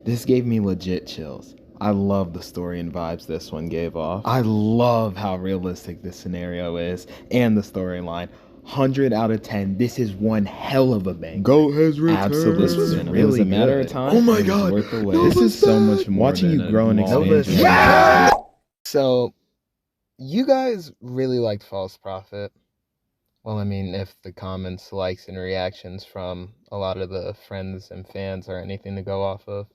This gave me legit chills. I love the story and vibes this one gave off. I love how realistic this scenario is and the storyline. 100 out of 10. This is one hell of a bang. Goat has returned. Absolutely. This was It was a matter of time. Oh my It was God. worth the wait. Nova's This is so back. much more Watching than you grow and long expand. journey. So, you guys really liked False Prophet. Well, I mean, if the comments, likes, and reactions from a lot of the friends and fans are anything to go off of.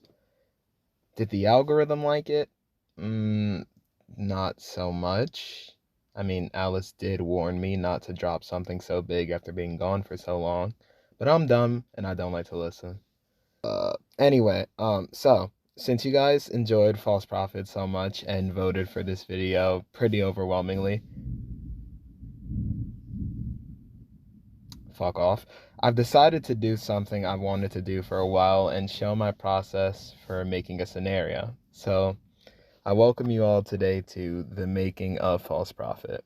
Did the algorithm like it? Not so much. I mean, Alice did warn me not to drop something so big after being gone for so long. But I'm dumb, and I don't like to listen. Anyway, so, since you guys enjoyed False Prophet so much and voted for this video pretty overwhelmingly, fuck off. I've decided to do something I've wanted to do for a while and show my process for making a scenario. So, I welcome you all today to the making of False Prophet.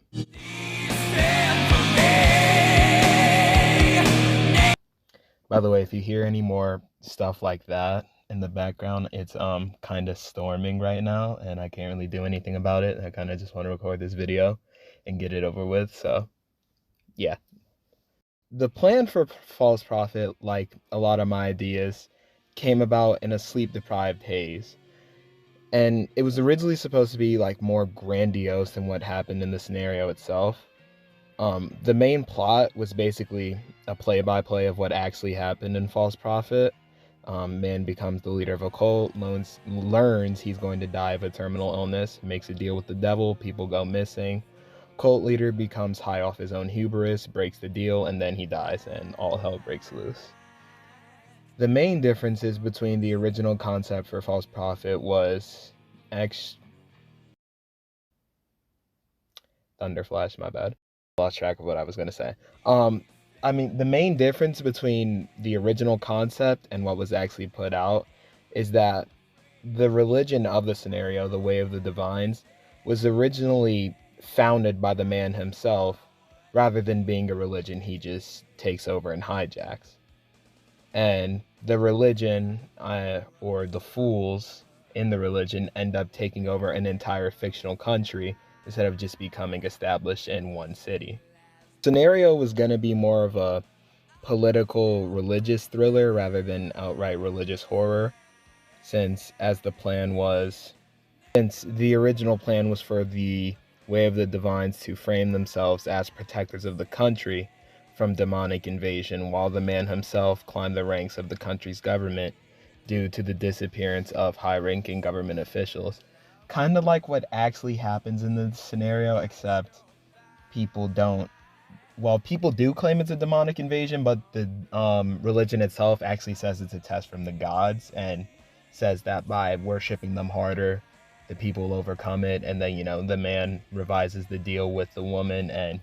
By the way, if you hear any more stuff like that in the background, it's kind of storming right now and I can't really do anything about it. I kind of just want to record this video and get it over with. So, yeah. The plan for False Prophet, like a lot of my ideas, came about in a sleep-deprived haze. And it was originally supposed to be like more grandiose than what happened in the scenario itself. The main plot was basically a play-by-play of what actually happened in False Prophet. Man becomes the leader of a cult, learns he's going to die of a terminal illness, makes a deal with the devil, people go missing. Cult leader becomes high off his own hubris, breaks the deal, and then he dies, and all hell breaks loose. The main differences between the original concept for False Prophet was Thunderflash, my bad. Lost track of what I was going to say. I mean, the main difference between the original concept and what was actually put out is that the religion of the scenario, the Way of the Divines, was originally founded by the man himself, rather than being a religion he just takes over and hijacks. And the religion, or the fools in the religion, end up taking over an entire fictional country instead of just becoming established in one city. The scenario was going to be more of a political religious thriller rather than outright religious horror, since the original plan was for the Way of the Divines to frame themselves as protectors of the country from demonic invasion, while the man himself climbed the ranks of the country's government due to the disappearance of high-ranking government officials. Kind of like what actually happens in the scenario, except people do claim it's a demonic invasion, but the religion itself actually says it's a test from the gods, and says that by worshiping them harder, the people will overcome it, and then, the man revises the deal with the woman, and,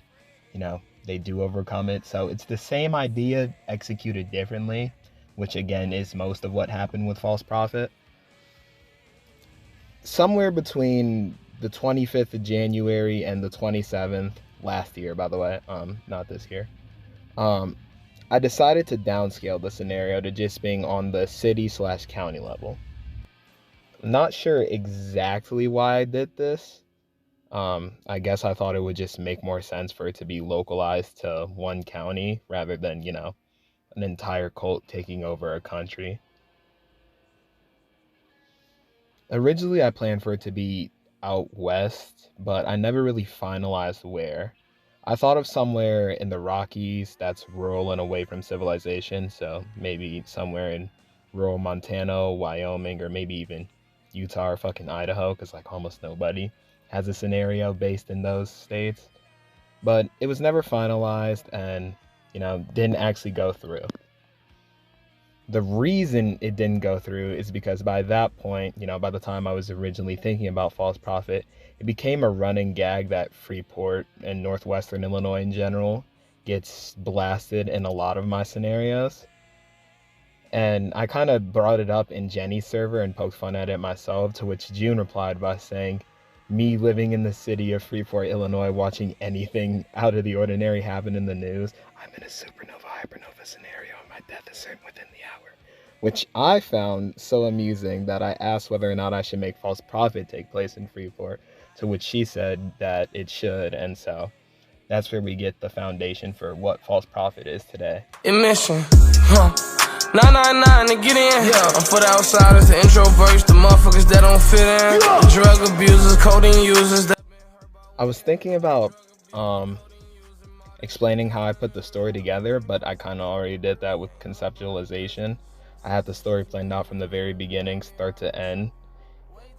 they do overcome it. So it's the same idea executed differently, which again is most of what happened with False Prophet. Somewhere between the 25th of January and the 27th, last year, by the way, not this year, I decided to downscale the scenario to just being on the city/county level. I'm not sure exactly why I did this. I guess I thought it would just make more sense for it to be localized to one county rather than, an entire cult taking over a country. Originally, I planned for it to be out west, but I never really finalized where. I thought of somewhere in the Rockies that's rural and away from civilization, so maybe somewhere in rural Montana, Wyoming, or maybe even Utah or fucking Idaho, because almost nobody has a scenario based in those states. But it was never finalized and, didn't actually go through. The reason it didn't go through is because by that point, by the time I was originally thinking about False Prophet, it became a running gag that Freeport and northwestern Illinois in general gets blasted in a lot of my scenarios. And I kind of brought it up in Jenny's server and poked fun at it myself, to which June replied by saying, me living in the city of Freeport, Illinois, watching anything out of the ordinary happen in the news, I'm in a supernova hypernova scenario and my death is certain within the hour. which I found so amusing that I asked whether or not I should make False Prophet take place in Freeport, to which she said that it should, and so that's where we get the foundation for what False Prophet is today. Emission, 999 to get in. Yeah. I'm for the outsiders, the introverts, the motherfuckers that don't fit in. Yeah. The drug abusers, codeine users. I was thinking about explaining how I put the story together, but I kind of already did that with conceptualization. I had the story planned out from the very beginning, start to end.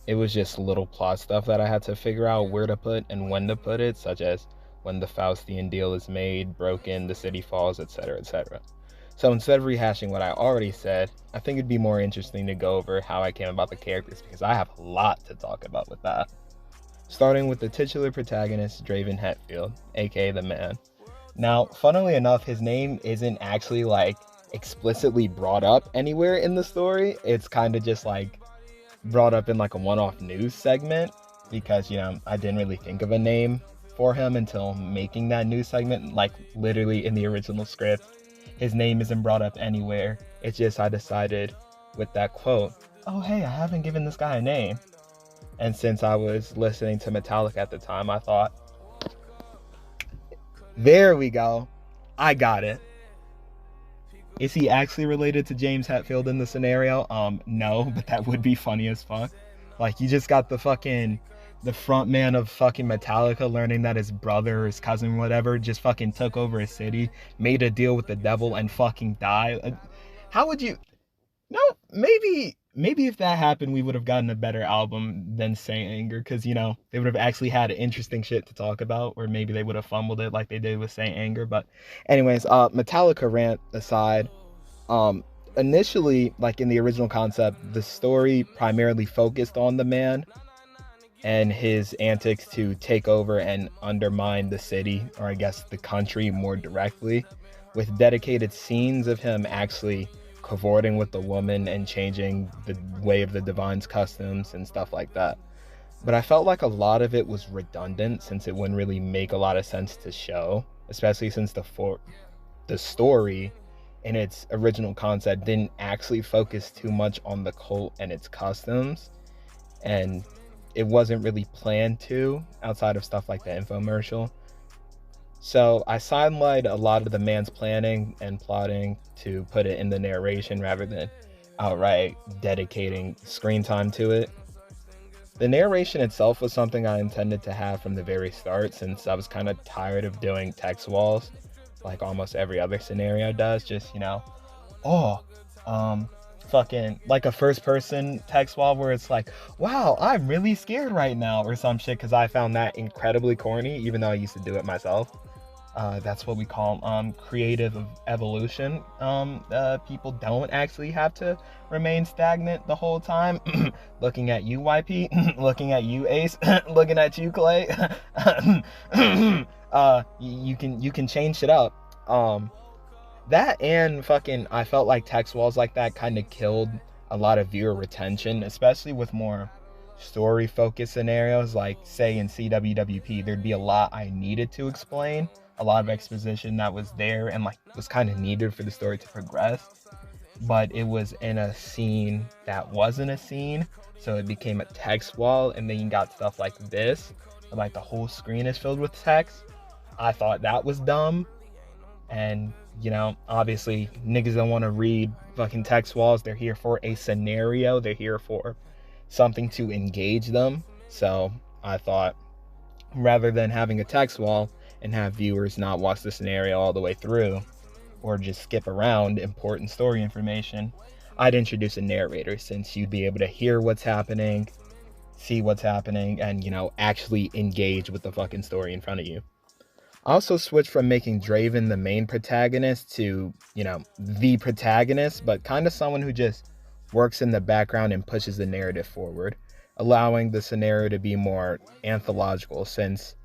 It was just little plot stuff that I had to figure out where to put and when to put it, such as when the Faustian deal is made, broken, the city falls, etc., etc. So instead of rehashing what I already said, I think it'd be more interesting to go over how I came about the characters, because I have a lot to talk about with that. Starting with the titular protagonist, Draven Hetfield, aka the Man. Now, funnily enough, his name isn't actually like explicitly brought up anywhere in the story. It's kind of just like brought up in like a one-off news segment, because, you know, I didn't really think of a name for him until making that news segment. Like literally in the original script, his name isn't brought up anywhere. It's just I decided with that quote, oh hey, I haven't given this guy a name. And since I was listening to Metallica at the time, I thought, there we go, I got it. Is he actually related to James Hetfield in the scenario? No, but that would be funny as fuck. Like, you just got the front man of fucking Metallica learning that his brother or his cousin, whatever, just fucking took over a city, made a deal with the devil, and fucking died. How would you... No, maybe if that happened, we would have gotten a better album than Saint Anger, because, you know, they would have actually had interesting shit to talk about, or maybe they would have fumbled it like they did with Saint Anger. But anyways, Metallica rant aside, initially, like in the original concept, the story primarily focused on the Man and his antics to take over and undermine the city, or I guess the country more directly, with dedicated scenes of him actually cavorting with the woman and changing the way of the Divine's customs and stuff like that. But I felt like a lot of it was redundant, since it wouldn't really make a lot of sense to show, especially since the story in its original concept didn't actually focus too much on the cult and its customs, and it wasn't really planned to, outside of stuff like the infomercial. So I sidelined a lot of the Man's planning and plotting to put it in the narration rather than outright dedicating screen time to it. The narration itself was something I intended to have from the very start, since I was kind of tired of doing text walls like almost every other scenario does. Just, you know, fucking like a first person text wall where it's like, wow, I'm really scared right now, or some shit, because I found that incredibly corny, even though I used to do it myself. That's what we call creative evolution. People don't actually have to remain stagnant the whole time. Looking at you, YP. Looking at you, Ace. Looking at you, Clay. You can change shit up. That and fucking, I felt like text walls like that kind of killed a lot of viewer retention, especially with more story focused scenarios. Like, say in CWWP, there'd be a lot I needed to explain, a lot of exposition that was there and like was kind of needed for the story to progress, but it was in a scene that wasn't a scene, so it became a text wall. And then you got stuff like this, where like the whole screen is filled with text. I thought that was dumb. And, you know, obviously niggas don't want to read fucking text walls. They're here for a scenario, they're here for something to engage them. So I thought, rather than having a text wall and have viewers not watch the scenario all the way through, or just skip around important story information, I'd introduce a narrator, since you'd be able to hear what's happening, see what's happening, and, you know, actually engage with the fucking story in front of you. I also switched from making Draven the main protagonist to, you know, the protagonist, but kind of someone who just works in the background and pushes the narrative forward, allowing the scenario to be more anthological, since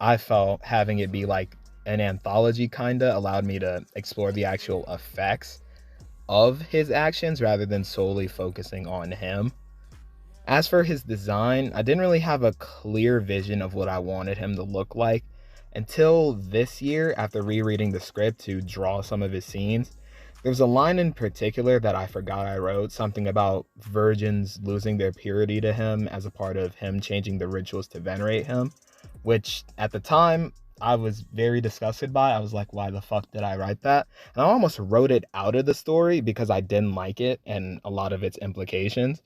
I felt having it be like an anthology kinda allowed me to explore the actual effects of his actions rather than solely focusing on him. As for his design, I didn't really have a clear vision of what I wanted him to look like until this year, after rereading the script to draw some of his scenes. There's a line in particular that I forgot I wrote, something about virgins losing their purity to him as a part of him changing the rituals to venerate him, which at the time I was very disgusted by. I was like, why the fuck did I write that? And I almost wrote it out of the story because I didn't like it and a lot of its implications.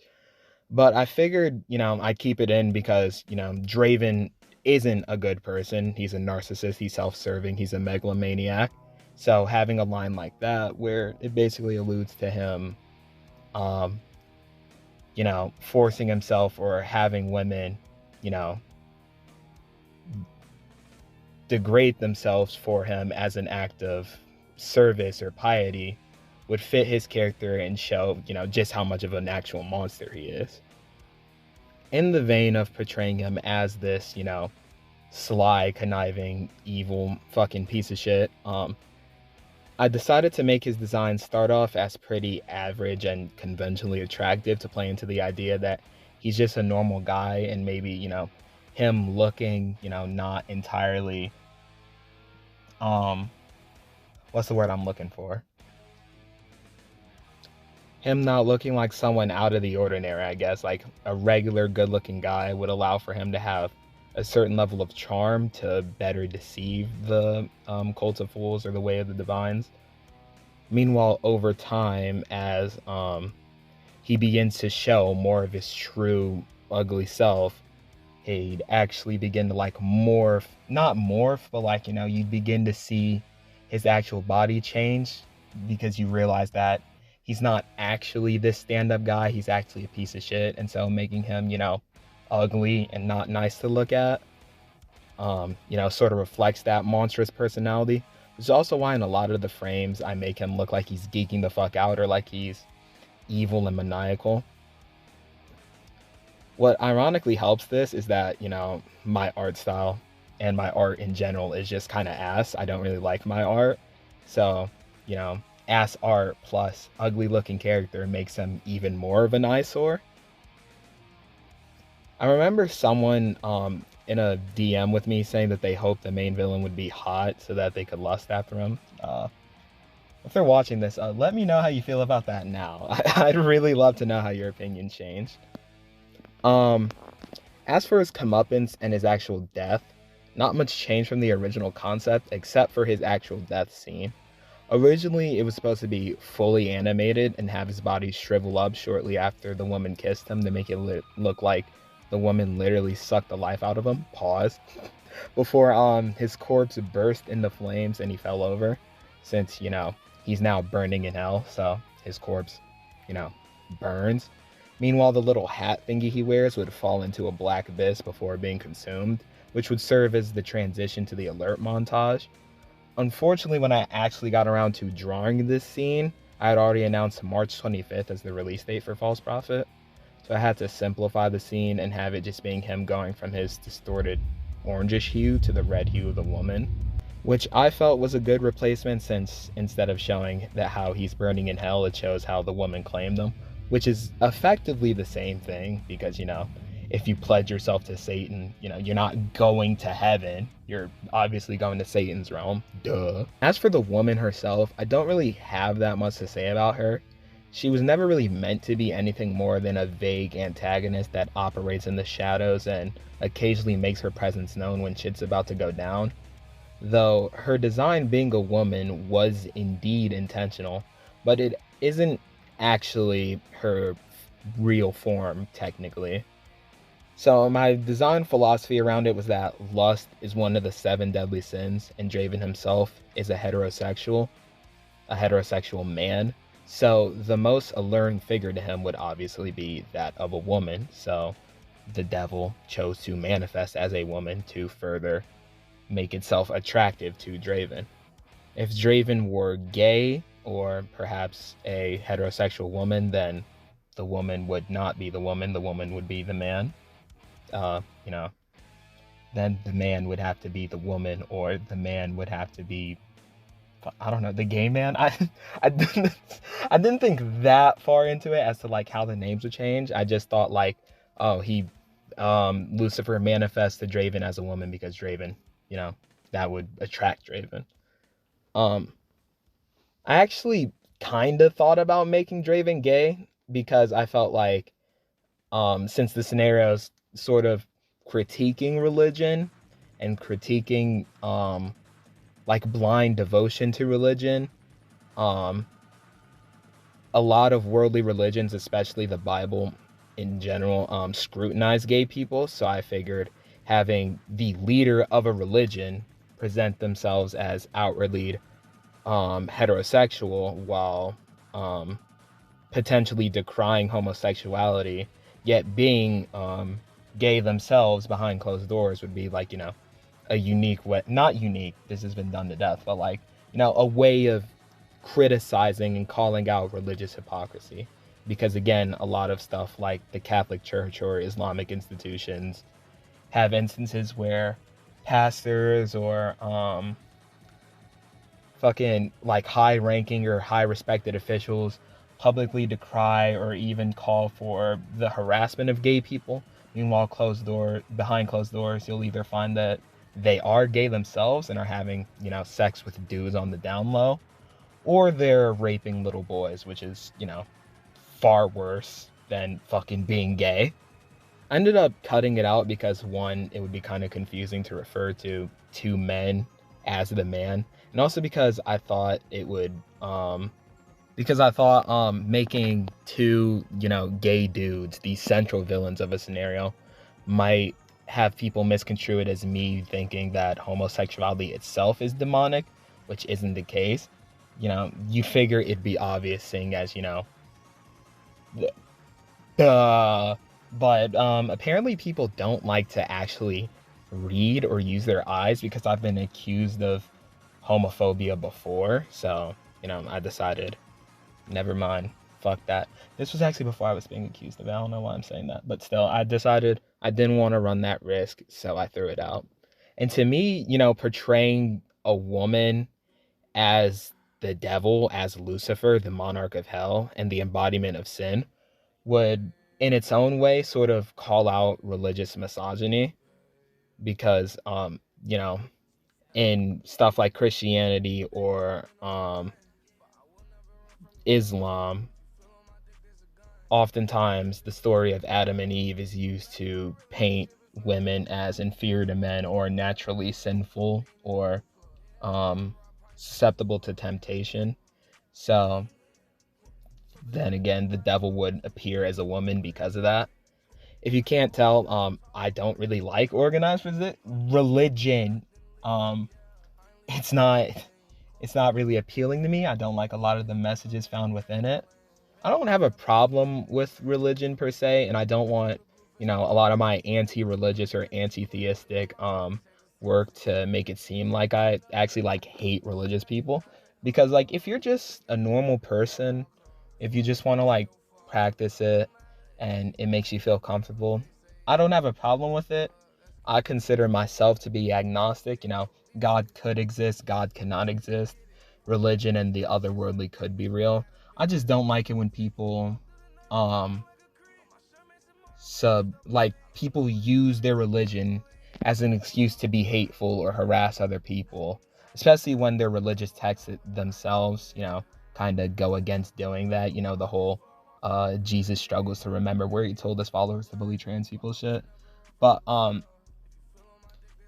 But I figured, I'd keep it in because, Draven isn't a good person. He's a narcissist, he's self-serving, he's a megalomaniac. So having a line like that where it basically alludes to him, forcing himself or having women, degrade themselves for him as an act of service or piety would fit his character and show, just how much of an actual monster he is. In the vein of portraying him as this, sly, conniving, evil fucking piece of shit, I decided to make his design start off as pretty average and conventionally attractive to play into the idea that he's just a normal guy, and maybe, him looking, not entirely, what's the word I'm looking for? Him not looking like someone out of the ordinary, I guess, like a regular good-looking guy would allow for him to have a certain level of charm to better deceive the cult of fools or the way of the divines. Meanwhile, over time, as he begins to show more of his true ugly self, he'd actually begin to like morph, not morph, but like, you'd begin to see his actual body change because you realize that he's not actually this stand-up guy, he's actually a piece of shit. And so making him, ugly and not nice to look at, sort of reflects that monstrous personality. Which is also why in a lot of the frames I make him look like he's geeking the fuck out or like he's evil and maniacal. What ironically helps this is that, my art style and my art in general is just kind of ass. I don't really like my art. So, ass art plus ugly looking character makes him even more of an eyesore. I remember someone in a DM with me saying that they hoped the main villain would be hot so that they could lust after him. If they're watching this, let me know how you feel about that now. I'd really love to know how your opinion changed. As for his comeuppance and his actual death, not much changed from the original concept except for his actual death scene. Originally, it was supposed to be fully animated and have his body shrivel up shortly after the woman kissed him to make it look like the woman literally sucked the life out of him. Pause. Before his corpse burst into flames and he fell over, since, he's now burning in hell, so his corpse, burns. Meanwhile, the little hat thingy he wears would fall into a black abyss before being consumed, which would serve as the transition to the alert montage. Unfortunately, when I actually got around to drawing this scene, I had already announced March 25th as the release date for False Prophet. So I had to simplify the scene and have it just being him going from his distorted orangish hue to the red hue of the woman, which I felt was a good replacement, since instead of showing that how he's burning in hell, it shows how the woman claimed him, which is effectively the same thing because, if you pledge yourself to Satan, you're not going to heaven. You're obviously going to Satan's realm. Duh. As for the woman herself, I don't really have that much to say about her. She was never really meant to be anything more than a vague antagonist that operates in the shadows and occasionally makes her presence known when shit's about to go down. Though her design being a woman was indeed intentional, but it isn't actually her real form, technically. So my design philosophy around it was that lust is one of the 7 deadly sins, and Draven himself is a heterosexual man. So the most alluring figure to him would obviously be that of a woman. So the devil chose to manifest as a woman to further make itself attractive to Draven. If Draven were gay or perhaps a heterosexual woman, then the woman would not be the woman would be the man. Then the man would have to be the woman, or the man would have to be, I don't know, the gay man. I didn't think that far into it as to like how the names would change. I just thought like, Lucifer manifests to Draven as a woman because Draven, that would attract Draven. I actually kind of thought about making Draven gay because I felt like since the scenario's sort of critiquing religion and critiquing like blind devotion to religion, a lot of worldly religions, especially the Bible in general, scrutinize gay people. So I figured having the leader of a religion present themselves as outwardly heterosexual while potentially decrying homosexuality, yet being gay themselves behind closed doors would be like, a unique way, not unique, this has been done to death, but like, a way of criticizing and calling out religious hypocrisy. Because again, a lot of stuff like the Catholic Church or Islamic institutions have instances where pastors or fucking like high ranking or high respected officials publicly decry or even call for the harassment of gay people. Meanwhile, behind closed doors, you'll either find that they are gay themselves and are having, sex with dudes on the down low, or they're raping little boys, which is, far worse than fucking being gay. I ended up cutting it out because one, it would be kind of confusing to refer to two men as the man, and also because I thought it would making two, gay dudes the central villains of a scenario might have people misconstrue it as me thinking that homosexuality itself is demonic, which isn't the case. You figure it'd be obvious seeing as, but apparently people don't like to actually read or use their eyes because I've been accused of homophobia before. So, I decided, never mind, fuck that. This was actually before I was being accused of it. I don't know why I'm saying that, but still, I decided I didn't want to run that risk, so I threw it out. And to me, portraying a woman as the devil, as Lucifer, the monarch of hell, and the embodiment of sin, would, in its own way, sort of call out religious misogyny because, in stuff like Christianity or Islam, oftentimes the story of Adam and Eve is used to paint women as inferior to men or naturally sinful or susceptible to temptation. So then again, the devil would appear as a woman because of that. If you can't tell, I don't really like organized religion. It's not really appealing to me. I don't like a lot of the messages found within it. I don't have a problem with religion per se, and I don't want, a lot of my anti-religious or anti-theistic work to make it seem like I actually hate religious people. Because if you're just a normal person, if you just want to practice it and it makes you feel comfortable, I don't have a problem with it. I consider myself to be agnostic. God could exist, God cannot exist. Religion and the otherworldly could be real. I just don't like it when people people use their religion as an excuse to be hateful or harass other people, especially when their religious texts themselves, kind of go against doing that. The whole Jesus struggles to remember where he told his followers to bully trans people shit. But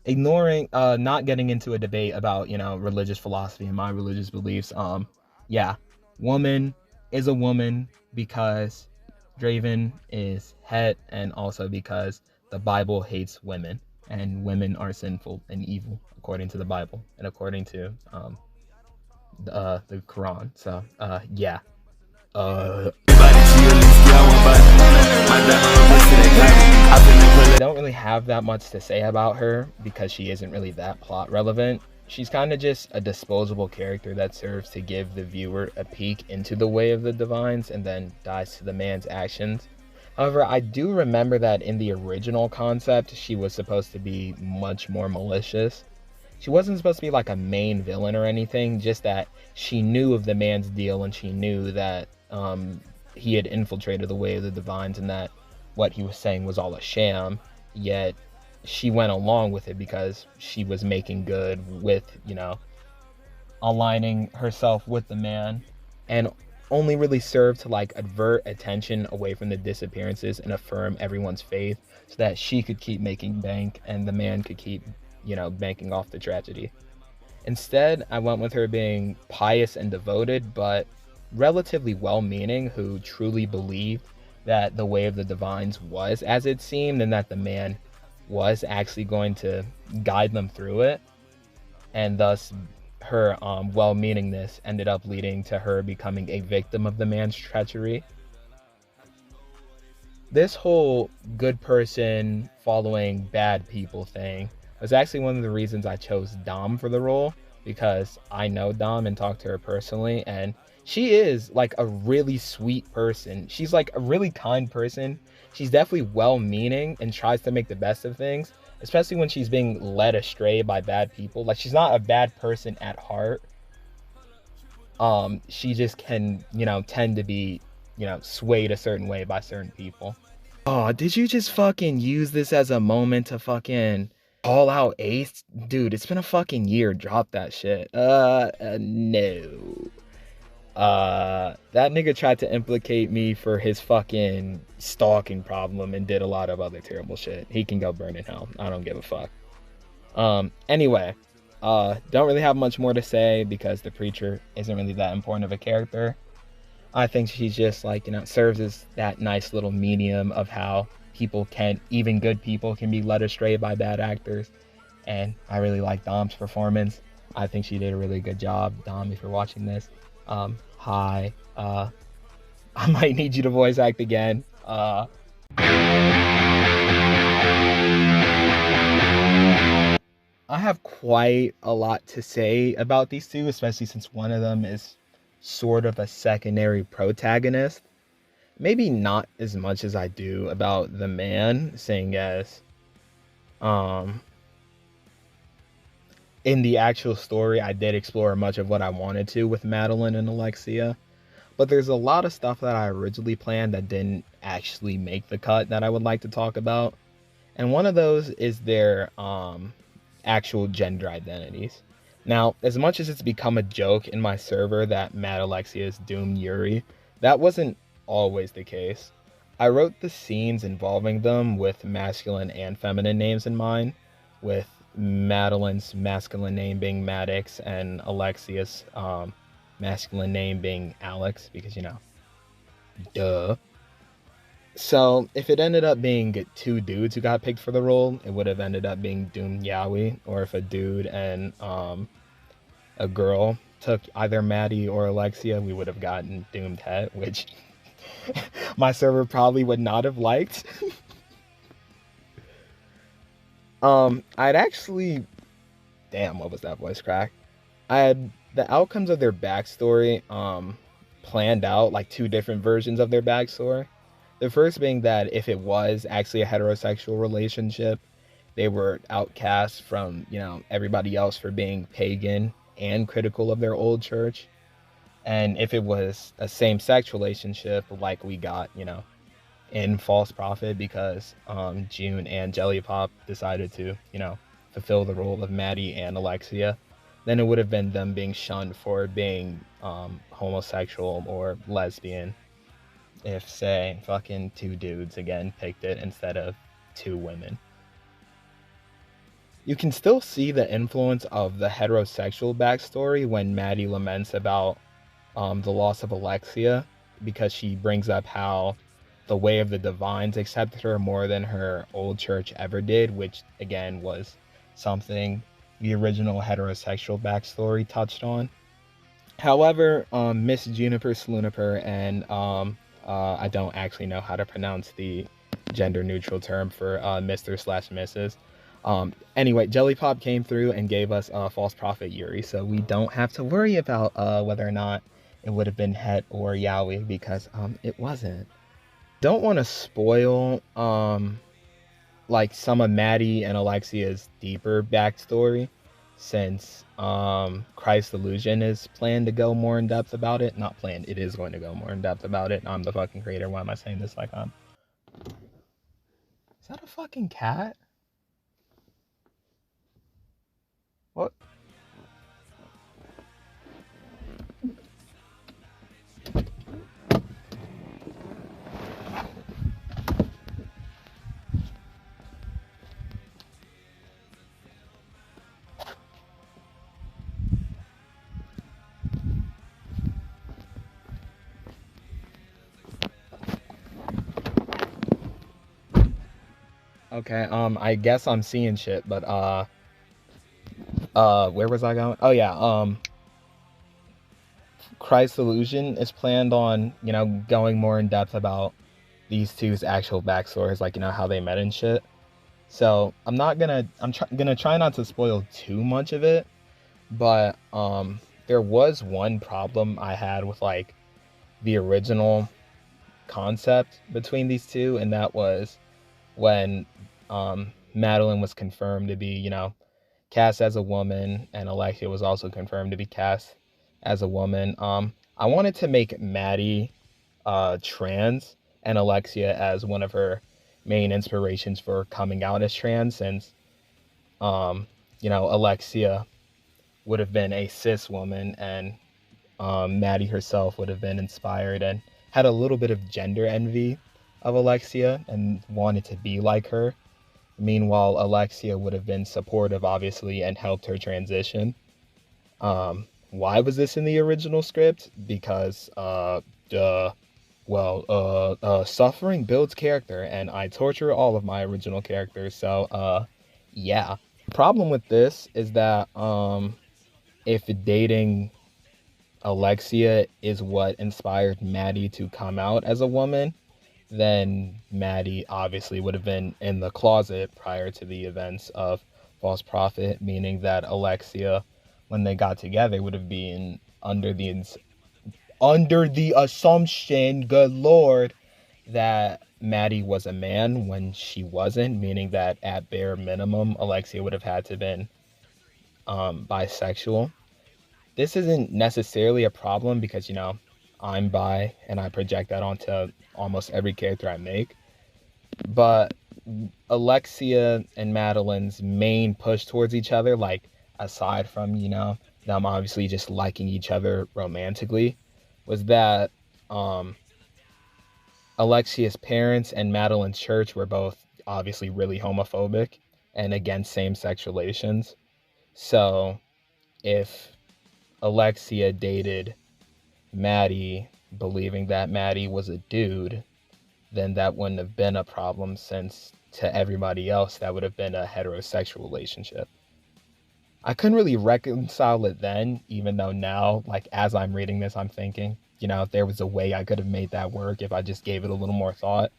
ignoring, not getting into a debate about, religious philosophy and my religious beliefs, woman is a woman because Draven is het, and also because the Bible hates women, and women are sinful and evil according to the Bible and according to the Quran. So yeah. I don't really have that much to say about her because she isn't really that plot relevant. She's kind of just a disposable character that serves to give the viewer a peek into the way of the divines and then dies to the man's actions. However, I do remember that in the original concept, she was supposed to be much more malicious. She wasn't supposed to be a main villain or anything, just that she knew of the man's deal and she knew that he had infiltrated the way of the divines and that what he was saying was all a sham, yet she went along with it because she was making good with, aligning herself with the man. and only really served to like avert attention away from the disappearances and affirm everyone's faith so that she could keep making bank and the man could keep, banking off the tragedy. Instead, I went with her being pious and devoted, but relatively well meaning, who truly believed that the way of the divines was as it seemed and that the man was actually going to guide them through it. And thus, her well meaningness ended up leading to her becoming a victim of the man's treachery. This whole good person following bad people thing was actually one of the reasons I chose Dom for the role, because I know Dom and talked to her personally, and she is like a really sweet person. She's like a really kind person. She's definitely well meaning and tries to make the best of things, especially when she's being led astray by bad people. Like, she's not a bad person at heart. She just can, tend to be, swayed a certain way by certain people. Oh, did you just fucking use this as a moment to fucking call out Ace? Dude, it's been a fucking year. Drop that shit. No. That nigga tried to implicate me for his fucking stalking problem and did a lot of other terrible shit. He can go burn in hell. I don't give a fuck. Anyway, don't really have much more to say because the preacher isn't really that important of a character. I think she's just like, serves as that nice little medium of how people can, even good people can be led astray by bad actors. And I really like Dom's performance. I think she did a really good job. Dom, if you're watching this, hi. I might need you to voice act again. I have quite a lot to say about these two, especially since one of them is sort of a secondary protagonist. Maybe not as much as I do about the man, seeing as in the actual story I did explore much of what I wanted to with Madilyn and Alexia, but there's a lot of stuff that I originally planned that didn't actually make the cut that I would like to talk about. And one of those is their actual gender identities. Now, as much as it's become a joke in my server that Mad Alexia is doomed Yuri, that wasn't always the case. I wrote the scenes involving them with masculine and feminine names in mind, with Madilyn's masculine name being Maddox and Alexia's masculine name being Alex, because, duh. So if it ended up being two dudes who got picked for the role, it would have ended up being Doom Yaoi. Or if a dude and a girl took either Maddie or Alexia, we would have gotten Doomed Het, which my server probably would not have liked. I'd actually, damn, what was that voice crack? I had the outcomes of their backstory planned out, like two different versions of their backstory. The first being that if it was actually a heterosexual relationship, they were outcast from, everybody else for being pagan and critical of their old church. And if it was a same-sex relationship, like we got, in False Prophet, because June and Jelly Pop decided to, fulfill the role of Maddie and Alexia, then it would have been them being shunned for being homosexual or lesbian. If, say, fucking two dudes again picked it instead of two women. You can still see the influence of the heterosexual backstory when Maddie laments about the loss of Alexia, because she brings up how the way of the divines accepted her more than her old church ever did, which again was something the original heterosexual backstory touched on. However, Miss Juniper Slooniper and I don't actually know how to pronounce the gender neutral term for Mr./Mrs. Anyway, Jelly Pop came through and gave us False Prophet Yuri, so we don't have to worry about whether or not it would have been Het or Yaoi, because it wasn't. Don't want to spoil like some of Maddie and Alexia's deeper backstory, since Christ Illusion is planned to go more in depth about it. Not planned, it is going to go more in depth about it. I'm the fucking creator. Why am I saying this like I'm... Is that a fucking cat? What? Okay, I guess I'm seeing shit, but where was I going? Oh yeah, Christ's Illusion is planned on, going more in depth about these two's actual backstories, like, how they met and shit. So I'm gonna try not to spoil too much of it, but there was one problem I had with like the original concept between these two, and that was when Madilyn was confirmed to be, cast as a woman, and Alexia was also confirmed to be cast as a woman. I wanted to make Maddie trans and Alexia as one of her main inspirations for coming out as trans, since Alexia would have been a cis woman, and Maddie herself would have been inspired and had a little bit of gender envy of Alexia and wanted to be like her. Meanwhile, Alexia would have been supportive, obviously, and helped her transition. Why was this in the original script? Because, suffering builds character, and I torture all of my original characters. So, yeah. Problem with this is that, if dating Alexia is what inspired Maddie to come out as a woman, then Maddie obviously would have been in the closet prior to the events of False Prophet, meaning that Alexia, when they got together, would have been under the assumption, good lord, that Maddie was a man when she wasn't, meaning that at bare minimum, Alexia would have had to have been bisexual. This isn't necessarily a problem because, I'm bi and I project that onto almost every character I make. But Alexia and Madilyn's main push towards each other, like aside from, them obviously just liking each other romantically, was that Alexia's parents and Madilyn's church were both obviously really homophobic and against same-sex relations. So if Alexia dated Maddie believing that Maddie was a dude, then that wouldn't have been a problem, since to everybody else that would have been a heterosexual relationship. I couldn't really reconcile it then, even though now, like as I'm reading this, I'm thinking, if there was a way I could have made that work if I just gave it a little more thought.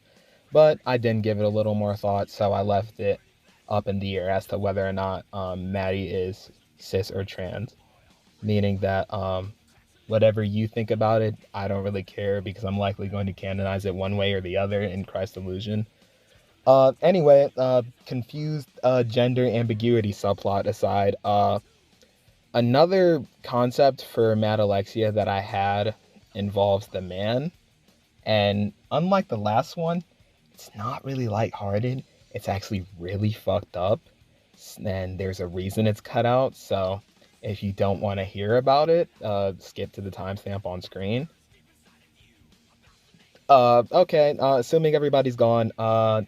But I didn't give it a little more thought, so I left it up in the air as to whether or not Maddie is cis or trans. Meaning that whatever you think about it, I don't really care, because I'm likely going to canonize it one way or the other in Christ's Illusion. Anyway, confused gender ambiguity subplot aside, another concept for Mad Alexia that I had involves the man. And unlike the last one, it's not really lighthearted. It's actually really fucked up. And there's a reason it's cut out. So if you don't want to hear about it, skip to the timestamp on screen. Okay, assuming everybody's gone. You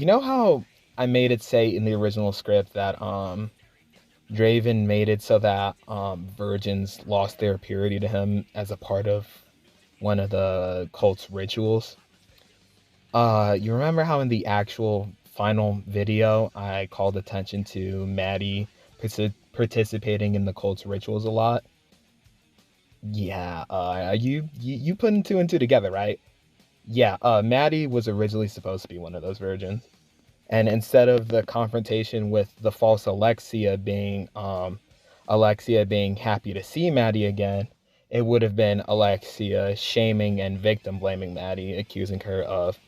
know how I made it say in the original script that Draven made it so that virgins lost their purity to him as a part of one of the cult's rituals? You remember how in the actual final video I called attention to Maddie participating in the cult's rituals a lot? Yeah, you putting two and two together, right? Yeah, Maddie was originally supposed to be one of those virgins. And instead of the confrontation with the false Alexia being happy to see Maddie again, it would have been Alexia shaming and victim blaming Maddie, accusing her of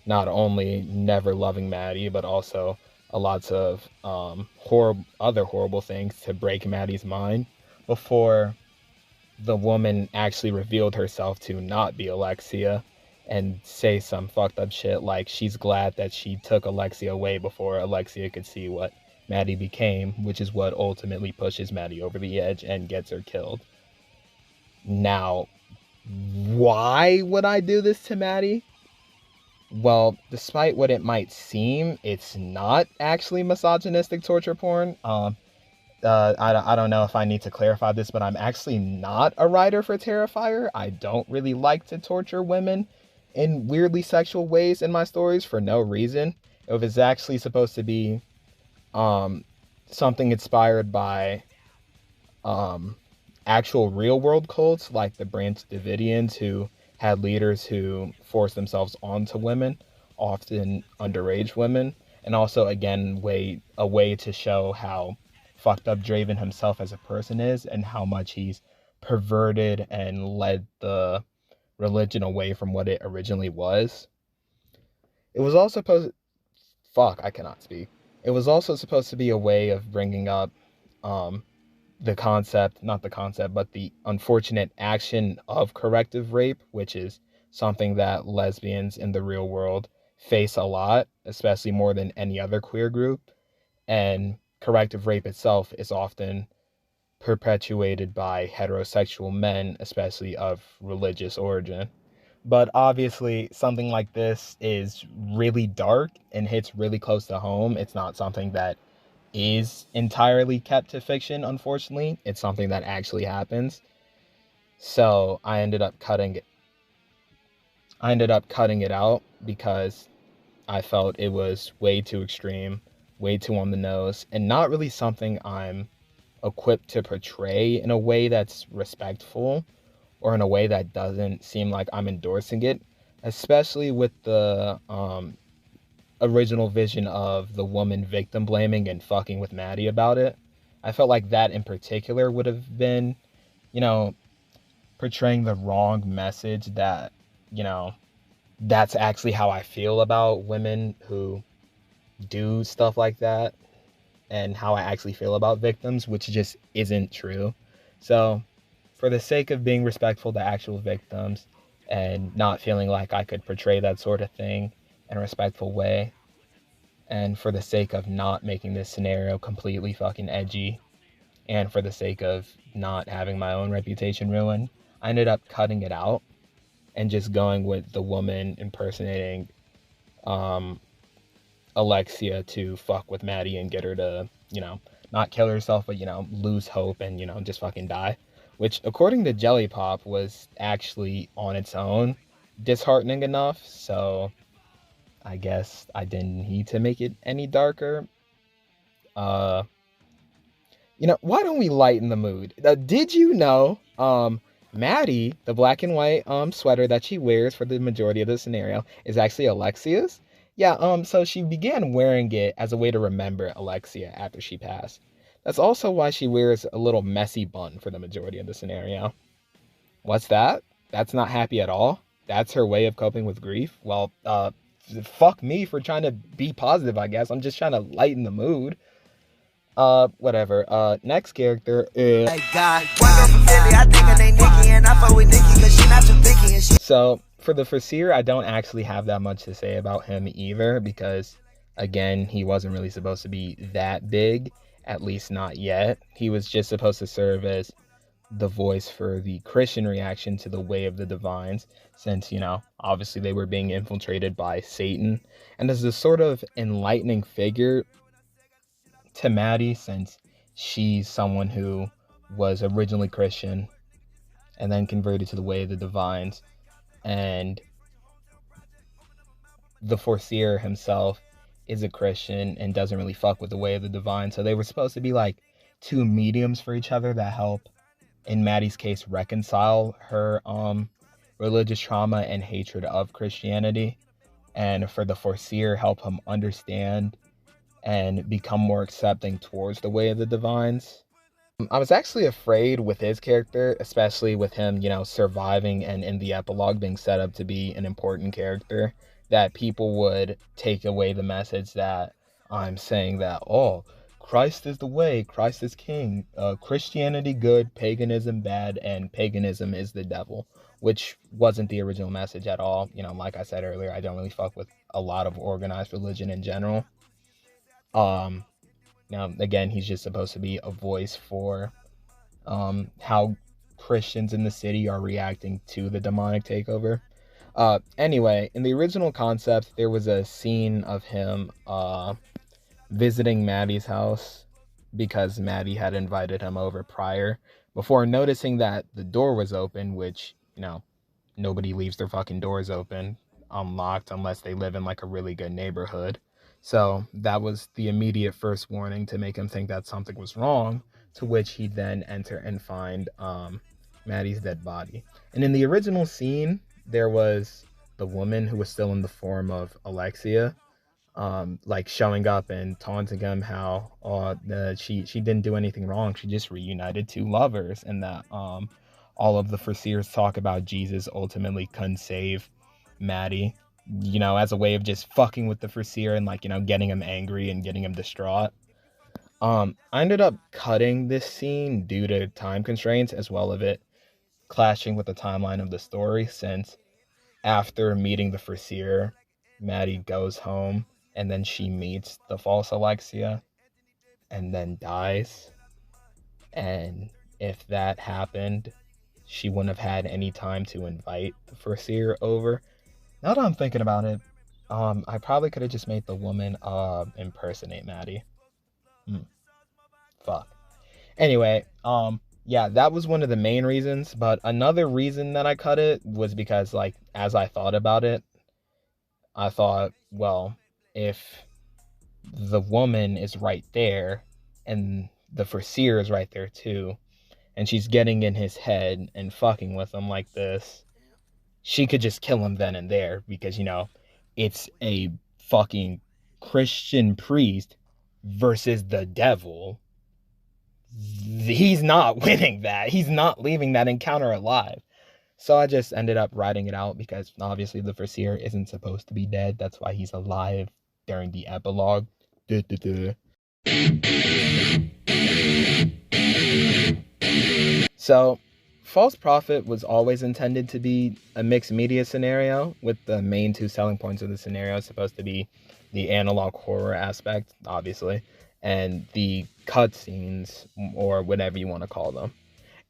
not only never loving Maddie, but also lots of other horrible things to break Maddie's mind before the woman actually revealed herself to not be Alexia and say some fucked up shit like she's glad that she took Alexia away before Alexia could see what Maddie became, which is what ultimately pushes Maddie over the edge and gets her killed. Now, why would I do this to Maddie? Well, despite what it might seem, it's not actually misogynistic torture porn. I don't know if I need to clarify this, but I'm actually not a writer for Terrifier. I don't really like to torture women. in weirdly sexual ways in my stories for no reason. If it's actually supposed to be something inspired by actual real world cults like the Branch Davidians, who had leaders who forced themselves onto women, often underage women, and also again a way to show how fucked up Draven himself as a person is and how much he's perverted and led the religion away from what it originally was. It was also supposed fuck, I cannot speak. It was also supposed to be a way of bringing up the concept, not the concept, but the unfortunate action of corrective rape, which is something that lesbians in the real world face a lot, especially more than any other queer group. And corrective rape itself is often perpetuated by heterosexual men, especially of religious origin. But obviously, something like this is really dark and hits really close to home. It's not something that is entirely kept to fiction, unfortunately. It's something that actually happens. So I ended up cutting it out because I felt it was way too extreme, way too on the nose, and not really something I'm equipped to portray in a way that's respectful or in a way that doesn't seem like I'm endorsing it, especially with the original vision of the woman victim blaming and fucking with Maddie about it. I felt like that in particular would have been, portraying the wrong message that, that's actually how I feel about women who do stuff like that and how I actually feel about victims, which just isn't true. So, for the sake of being respectful to actual victims and not feeling like I could portray that sort of thing in a respectful way, and for the sake of not making this scenario completely fucking edgy, and for the sake of not having my own reputation ruined, I ended up cutting it out and just going with the woman impersonating Alexia to fuck with Maddie and get her to, not kill herself, but, lose hope and, just fucking die. Which, according to Jelly Pop, was actually on its own disheartening enough, so I guess I didn't need to make it any darker. Why don't we lighten the mood? Did you know, Maddie, the black and white sweater that she wears for the majority of the scenario, is actually Alexia's? Yeah, so she began wearing it as a way to remember Alexia after she passed. That's also why she wears a little messy bun for the majority of the scenario. What's that? That's not happy at all? That's her way of coping with grief? Well, fuck me for trying to be positive, I guess. I'm just trying to lighten the mood. Whatever. Next character is... So, for the Foreseer, I don't actually have that much to say about him either, because, again, he wasn't really supposed to be that big, at least not yet. He was just supposed to serve as the voice for the Christian reaction to the way of the divines, since, obviously they were being infiltrated by Satan, and as a sort of enlightening figure to Maddie, since she's someone who was originally Christian and then converted to the way of the divines, and the Foreseer himself is a Christian and doesn't really fuck with the way of the divine. So they were supposed to be like two mediums for each other that help, in Maddie's case, reconcile her religious trauma and hatred of Christianity, and for the Foreseer, help him understand and become more accepting towards the way of the divines. I was actually afraid with his character, especially with him, surviving and in the epilogue being set up to be an important character, that people would take away the message that I'm saying that, oh, Christ is the way, Christ is king, Christianity good, paganism bad, and paganism is the devil, which wasn't the original message at all. Like I said earlier, I don't really fuck with a lot of organized religion in general. Now, again, he's just supposed to be a voice for how Christians in the city are reacting to the demonic takeover. Anyway, in the original concept, there was a scene of him visiting Maddie's house because Maddie had invited him over prior, before noticing that the door was open, which, nobody leaves their fucking doors open. unlocked unless they live in like a really good neighborhood. So that was the immediate first warning to make him think that something was wrong, to which he'd then enter and find Maddie's dead body. And in the original scene, there was the woman who was still in the form of Alexia, like showing up and taunting him how she didn't do anything wrong. She just reunited two lovers, and that all of the Foreseers talk about Jesus ultimately couldn't save Maddie, as a way of just fucking with the Foreseer and like, getting him angry and getting him distraught. I ended up cutting this scene due to time constraints, as well as it clashing with the timeline of the story, since after meeting the Foreseer, Maddie goes home and then she meets the false Alexia and then dies. And if that happened, she wouldn't have had any time to invite the Foreseer over. Now that I'm thinking about it, I probably could have just made the woman impersonate Maddie. Fuck. Anyway, yeah, that was one of the main reasons, but another reason that I cut it was because, like, as I thought about it, I thought, well, if the woman is right there and the Foreseer is right there too, and she's getting in his head and fucking with him like this, she could just kill him then and there because, it's a fucking Christian priest versus the devil. He's not winning that. He's not leaving that encounter alive. So I just ended up writing it out because obviously the Foreseer isn't supposed to be dead. That's why he's alive during the epilogue. So False Prophet was always intended to be a mixed media scenario, with the main two selling points of the scenario supposed to be the analog horror aspect, obviously, and the cutscenes, or whatever you want to call them.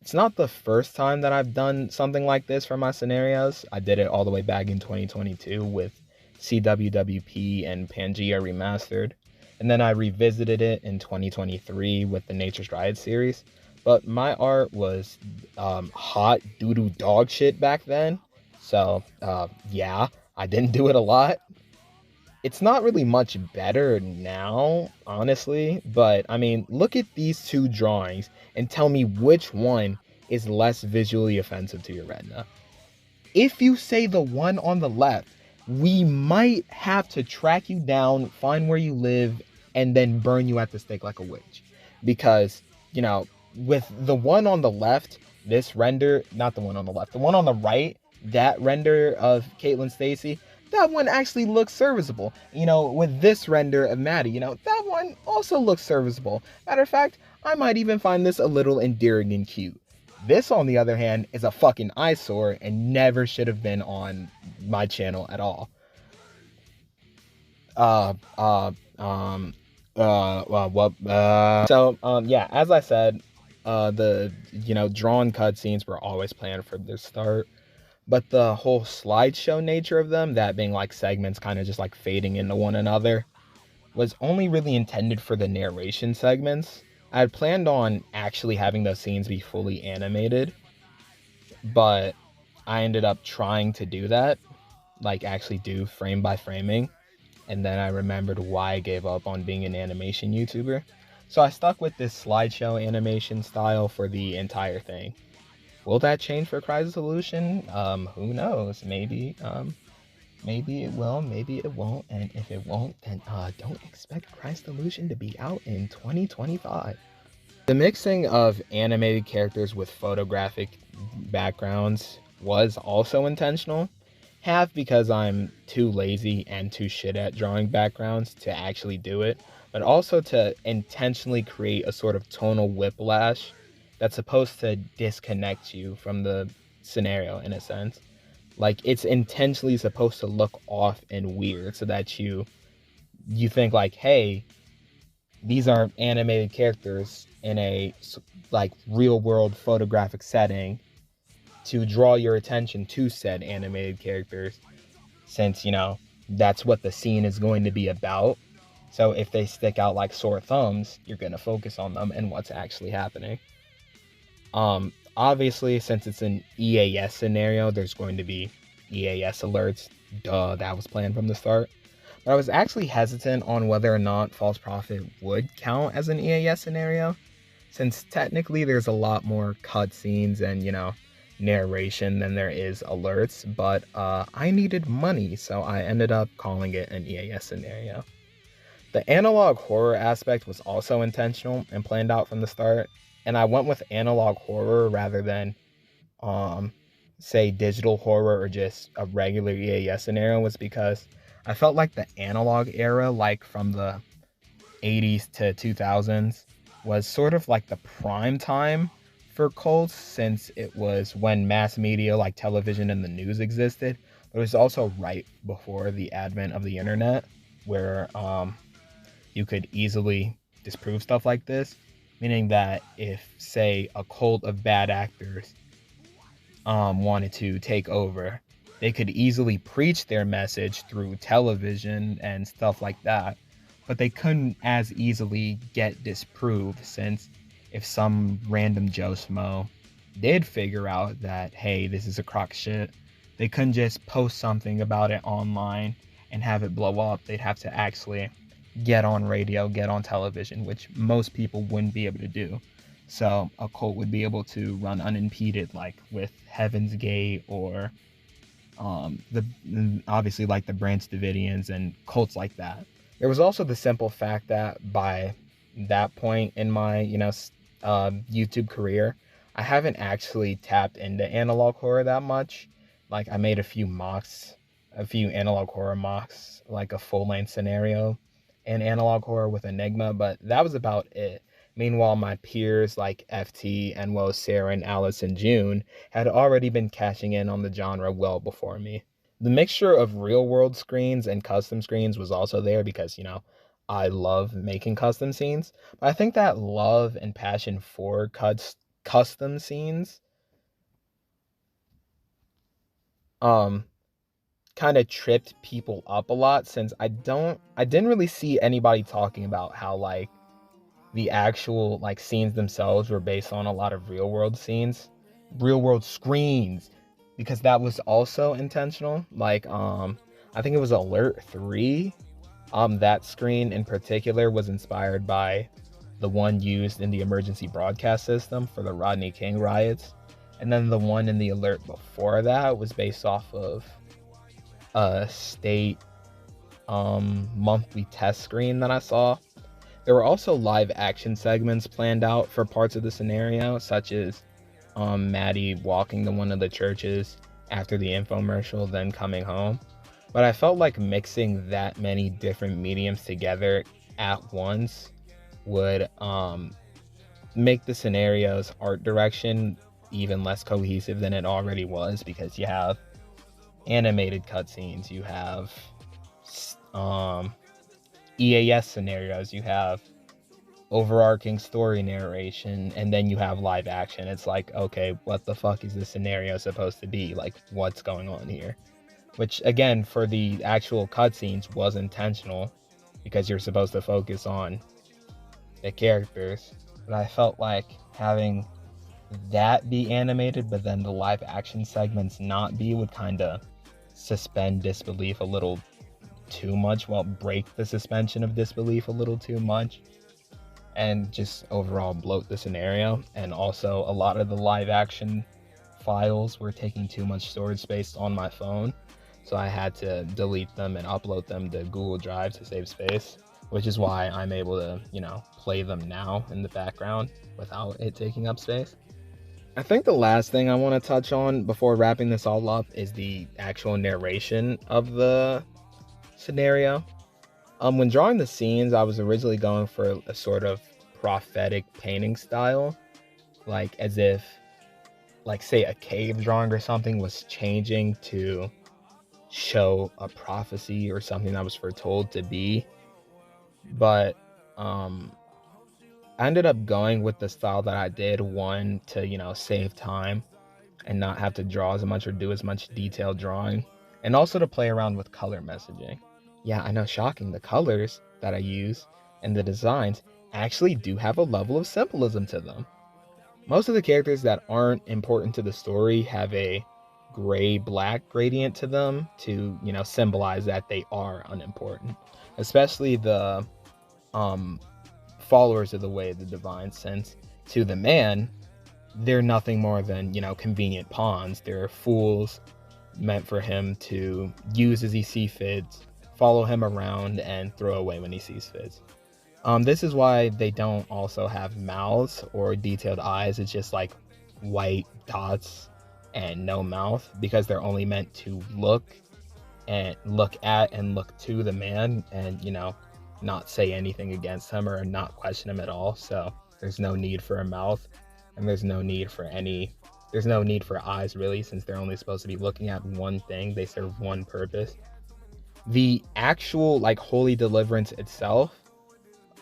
It's not the first time that I've done something like this for my scenarios. I did it all the way back in 2022 with CWWP and Pangea Remastered. And then I revisited it in 2023 with the Nature's Dryad series. But my art was hot doo-doo dog shit back then. So, yeah, I didn't do it a lot. It's not really much better now, honestly. But, I mean, look at these two drawings and tell me which one is less visually offensive to your retina. If you say the one on the left, we might have to track you down, find where you live, and then burn you at the stake like a witch. Because, with the one on the left, this render, not the one on the left, the one on the right, that render of Caitlin Stacy, that one actually looks serviceable. With this render of Maddie, that one also looks serviceable. Matter of fact, I might even find this a little endearing and cute. This, on the other hand, is a fucking eyesore and never should have been on my channel at all. Yeah, as I said, the drawn cutscenes were always planned from the start, but the whole slideshow nature of them, that being like segments kind of just like fading into one another, was only really intended for the narration segments. I had planned on actually having those scenes be fully animated, but I ended up trying to do that, like actually do frame by framing, and then I remembered why I gave up on being an animation YouTuber. So I stuck with this slideshow animation style for the entire thing. Will that change for Cry's Solution? Who knows? Maybe it will, maybe it won't, and if it won't, then don't expect Cry's Solution to be out in 2025. The mixing of animated characters with photographic backgrounds was also intentional. Half because I'm too lazy and too shit at drawing backgrounds to actually do it, but also to intentionally create a sort of tonal whiplash that's supposed to disconnect you from the scenario in a sense. Like, it's intentionally supposed to look off and weird so that you think like, hey, these are animated characters in a like real world photographic setting, to draw your attention to said animated characters, since that's what the scene is going to be about. So if they stick out like sore thumbs, you're going to focus on them and what's actually happening. Obviously, since it's an EAS scenario, there's going to be EAS alerts. Duh, that was planned from the start. But I was actually hesitant on whether or not False Prophet would count as an EAS scenario, since technically there's a lot more cutscenes and, narration than there is alerts, but I needed money, so I ended up calling it an EAS scenario. The analog horror aspect was also intentional and planned out from the start, and I went with analog horror rather than, say, digital horror or just a regular EAS scenario, was because I felt like the analog era, like from the 80s to 2000s, was sort of like the prime time for cults, since it was when mass media like television and the news existed. But it was also right before the advent of the internet, where you could easily disprove stuff like this, meaning that if, say, a cult of bad actors wanted to take over, they could easily preach their message through television and stuff like that, but they couldn't as easily get disproved, since if some random Joe Schmo did figure out that, hey, this is a crock shit, they couldn't just post something about it online and have it blow up. They'd have to actually get on radio, get on television, which most people wouldn't be able to do. So a cult would be able to run unimpeded, like with Heaven's Gate or obviously like the Branch Davidians and cults like that. There was also the simple fact that by that point in my YouTube career, I haven't actually tapped into analog horror that much. Like, I made a few analog horror mocks, like a full-length scenario in analog horror with Enigma, but that was about it. Meanwhile, my peers like FT, Enwo, Sarah, and Alice and June had already been cashing in on the genre well before me. The mixture of real-world screens and custom screens was also there because, I love making custom scenes. But I think that love and passion for custom scenes kind of tripped people up a lot, since I didn't really see anybody talking about how like the actual like scenes themselves were based on a lot of real world screens, because that was also intentional. Like I think it was Alert 3. That screen in particular was inspired by the one used in the emergency broadcast system for the Rodney King riots. And then the one in the alert before that was based off of a state monthly test screen that I saw. There were also live action segments planned out for parts of the scenario, such as Maddie walking to one of the churches after the infomercial, then coming home. But I felt like mixing that many different mediums together at once would make the scenario's art direction even less cohesive than it already was, because you have animated cutscenes, you have EAS scenarios, you have overarching story narration, and then you have live action. It's like, okay, what the fuck is this scenario supposed to be? Like, what's going on here? Which, again, for the actual cutscenes was intentional, because you're supposed to focus on the characters. But I felt like having that be animated, but then the live action segments not be, would kind of suspend disbelief a little too much, well, break the suspension of disbelief a little too much, and just overall bloat the scenario. And also, a lot of the live action files were taking too much storage space on my phone, so I had to delete them and upload them to Google Drive to save space, which is why I'm able to, play them now in the background without it taking up space. I think the last thing I want to touch on before wrapping this all up is the actual narration of the scenario. When drawing the scenes, I was originally going for a sort of prophetic painting style, like as if, like, say, a cave drawing or something was changing to show a prophecy or something that was foretold to be. But I ended up going with the style that I did, one, to save time and not have to draw as much or do as much detailed drawing, and also to play around with color messaging. Yeah, I know, shocking, the colors that I use and the designs actually do have a level of symbolism to them. Most of the characters that aren't important to the story have a gray-black gradient to them to, symbolize that they are unimportant, especially the followers of the way of the divine, since to the man, they're nothing more than, convenient pawns. They're fools meant for him to use as he sees fit, follow him around, and throw away when he sees fit. This is why they don't also have mouths or detailed eyes. It's just like white dots and no mouth, because they're only meant to look at and look to the man, and not say anything against him or not question him at all. So there's no need for a mouth, and there's no need for eyes, really, since they're only supposed to be looking at one thing. They serve one purpose. The actual holy deliverance itself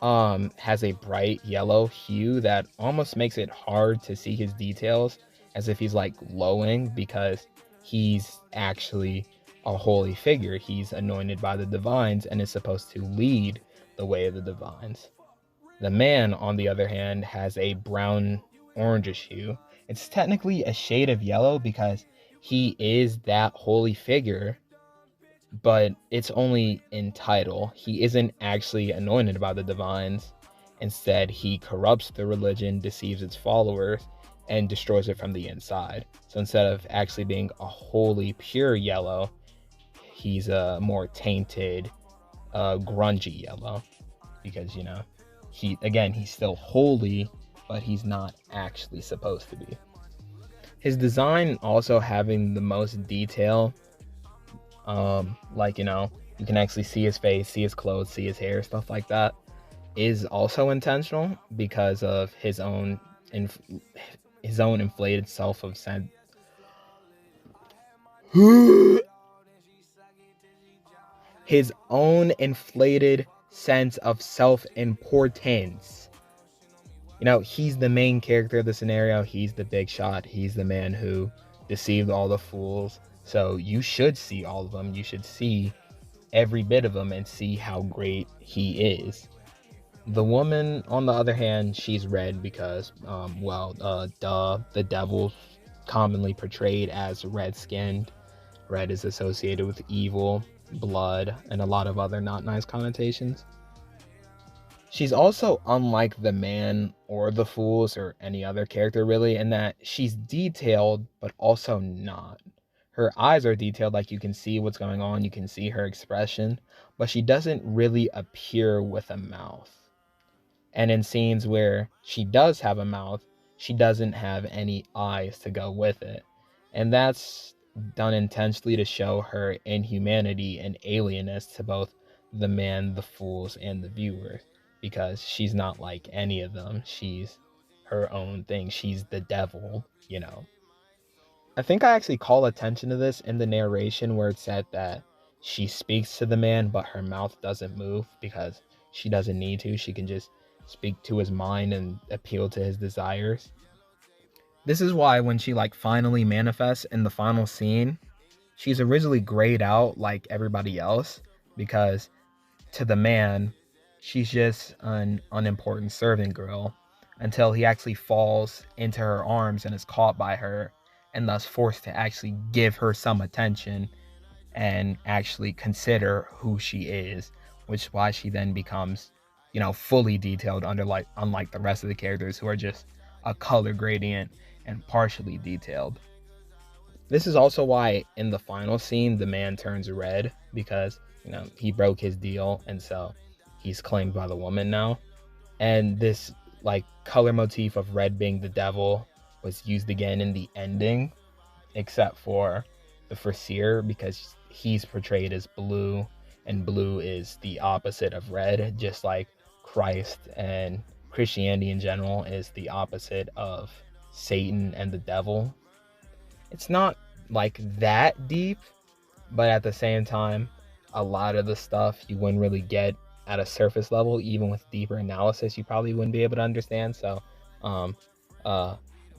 has a bright yellow hue that almost makes it hard to see his details, as if he's glowing, because he's actually a holy figure. He's anointed by the divines and is supposed to lead the way of the divines. The man, on the other hand, has a brown orangish hue. It's technically a shade of yellow because he is that holy figure, but it's only in title. He isn't actually anointed by the divines. Instead, he corrupts the religion, deceives its followers, and destroys it from the inside. So instead of actually being a holy, pure yellow, he's a more tainted, grungy yellow, because he's still holy, but he's not actually supposed to be. His design also having the most detail, you can actually see his face, see his clothes, see his hair, stuff like that, is also intentional because of his own inflated self of sense. His own inflated sense of self-importance. He's the main character of the scenario. He's the big shot. He's the man who deceived all the fools. So you should see all of them. You should see every bit of them and see how great he is. The woman, on the other hand, she's red because, the devil's commonly portrayed as red-skinned. Red is associated with evil, blood, and a lot of other not nice connotations. She's also unlike the man or the fools or any other character, really, in that she's detailed, but also not. Her eyes are detailed, you can see what's going on, you can see her expression, but she doesn't really appear with a mouth. And in scenes where she does have a mouth, she doesn't have any eyes to go with it. And that's done intentionally to show her inhumanity and alienness to both the man, the fools, and the viewers, because she's not like any of them. She's her own thing. She's the devil, I think I actually call attention to this in the narration where it said that she speaks to the man, but her mouth doesn't move because she doesn't need to. She can just speak to his mind and appeal to his desires. This is why when she finally manifests in the final scene, she's originally grayed out like everybody else, because to the man, she's just an unimportant servant girl, until he actually falls into her arms and is caught by her, and thus forced to actually give her some attention and actually consider who she is, which is why she then becomes, fully detailed, unlike the rest of the characters who are just a color gradient and partially detailed. This is also why in the final scene the man turns red, because he broke his deal, and so he's claimed by the woman now. And this color motif of red being the devil was used again in the ending, except for the Foreseer, because he's portrayed as blue, and blue is the opposite of red, just like Christ and Christianity in general is the opposite of Satan and the devil. It's not that deep, but at the same time, a lot of the stuff you wouldn't really get at a surface level. Even with deeper analysis, you probably wouldn't be able to understand. So I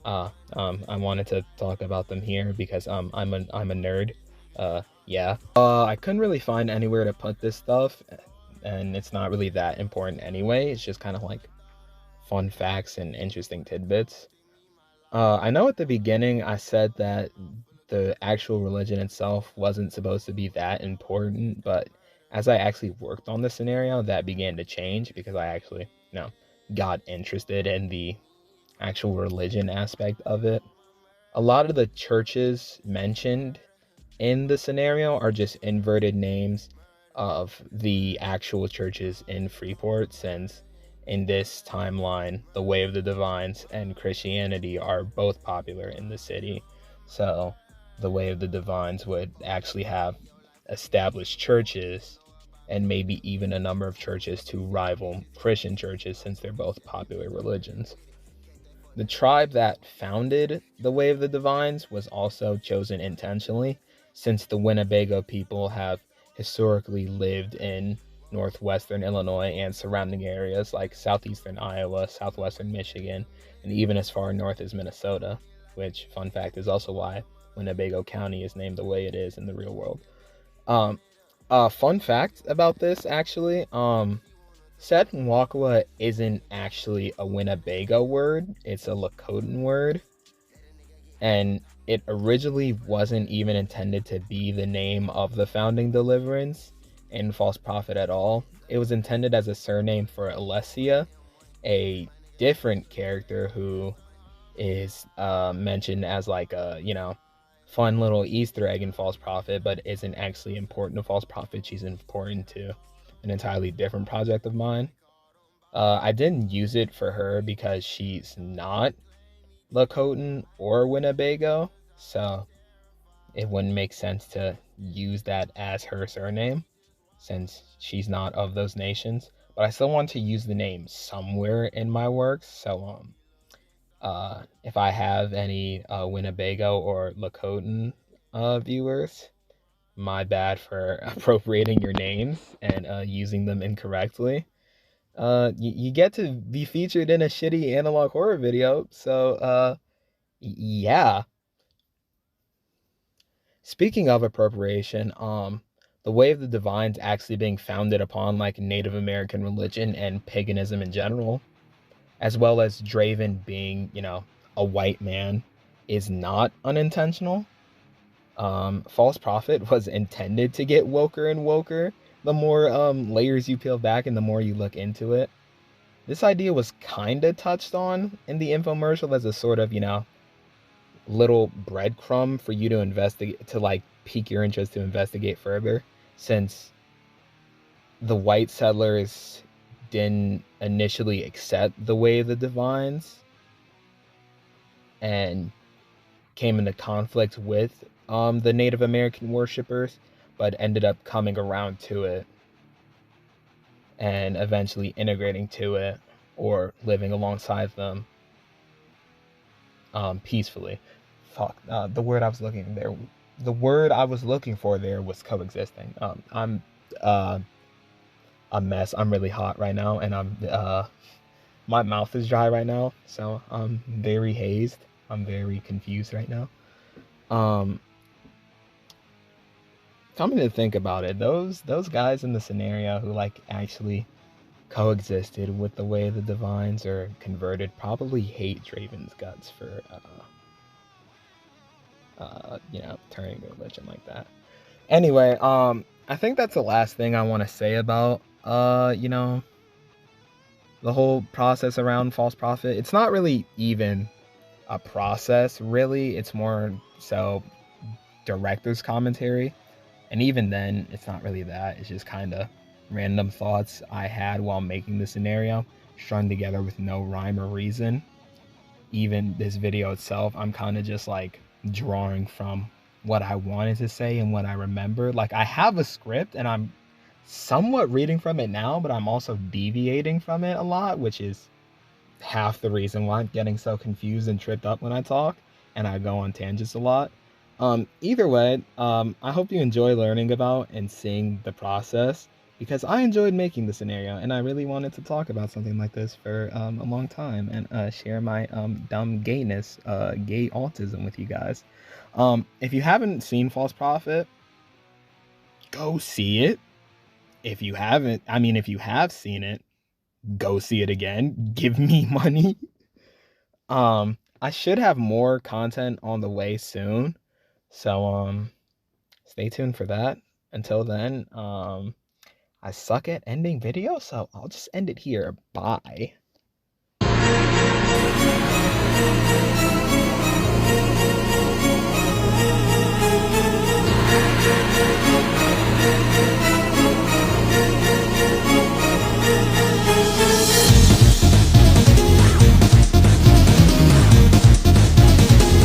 wanted to talk about them here because I'm a nerd. I couldn't really find anywhere to put this stuff, and it's not really that important anyway. It's just kind of fun facts and interesting tidbits. I know at the beginning I said that the actual religion itself wasn't supposed to be that important, but as I actually worked on the scenario, that began to change because I actually, got interested in the actual religion aspect of it. A lot of the churches mentioned in the scenario are just inverted names of the actual churches in Freeport, since in this timeline, the Way of the Divines and Christianity are both popular in the city. So the Way of the Divines would actually have established churches and maybe even a number of churches to rival Christian churches, since they're both popular religions. The tribe that founded the Way of the Divines was also chosen intentionally, since the Winnebago people have historically lived in northwestern Illinois and surrounding areas like southeastern Iowa, southwestern Michigan, and even as far north as Minnesota, which, fun fact, is also why Winnebago County is named the way it is in the real world. Fun fact about this, actually, Setwakwa isn't actually a Winnebago word, it's a Lakota word. And it originally wasn't even intended to be the name of the founding deliverance in False Prophet at all. It was intended as a surname for Alexia, a different character who is mentioned as like a, fun little Easter egg in False Prophet, but isn't actually important to False Prophet. She's important to an entirely different project of mine. I didn't use it for her because she's not Lakota or Winnebago, so it wouldn't make sense to use that as her surname since she's not of those nations. But I still want to use the name somewhere in my works, so if I have any Winnebago or Lakota viewers, my bad for appropriating your names and using them incorrectly. You get to be featured in a shitty analog horror video, so yeah. Speaking of appropriation, the Way of the Divines actually being founded upon like Native American religion and paganism in general, as well as Draven being, a white man, is not unintentional. False Prophet was intended to get woker and woker the more layers you peel back and the more you look into it. This idea was kind of touched on in the infomercial as a sort of, little breadcrumb for you to investigate, to like pique your interest to investigate further, since the white settlers didn't initially accept the Way of the Divines and came into conflict with the Native American worshippers, but ended up coming around to it and eventually integrating to it or living alongside them peacefully. The word I was looking for there was coexisting. I'm a mess. I'm really hot right now, and my mouth is dry right now, so I'm very hazed. I'm very confused right now. Coming to think about it, those guys in the scenario who like actually coexisted with the Way of the Divines or converted probably hate Draven's guts for turning to religion like that. Anyway, I think that's the last thing I want to say about the whole process around False Prophet. It's not really even a process, really. It's more so director's commentary. And even then, it's not really that. It's just kind of random thoughts I had while making the scenario, strung together with no rhyme or reason. Even this video itself, I'm kind of just like drawing from what I wanted to say and what I remember. Like, I have a script and I'm somewhat reading from it now, but I'm also deviating from it a lot, which is half the reason why I'm getting so confused and tripped up when I talk and I go on tangents a lot. Either way, I hope you enjoy learning about and seeing the process, because I enjoyed making the scenario and I really wanted to talk about something like this for a long time and share my dumb gayness, gay autism with you guys. If you haven't seen False Prophet, go see it. If you have seen it, go see it again. Give me money. I should have more content on the way soon. So stay tuned for that. Until then, I suck at ending videos, so I'll just end it here. Bye.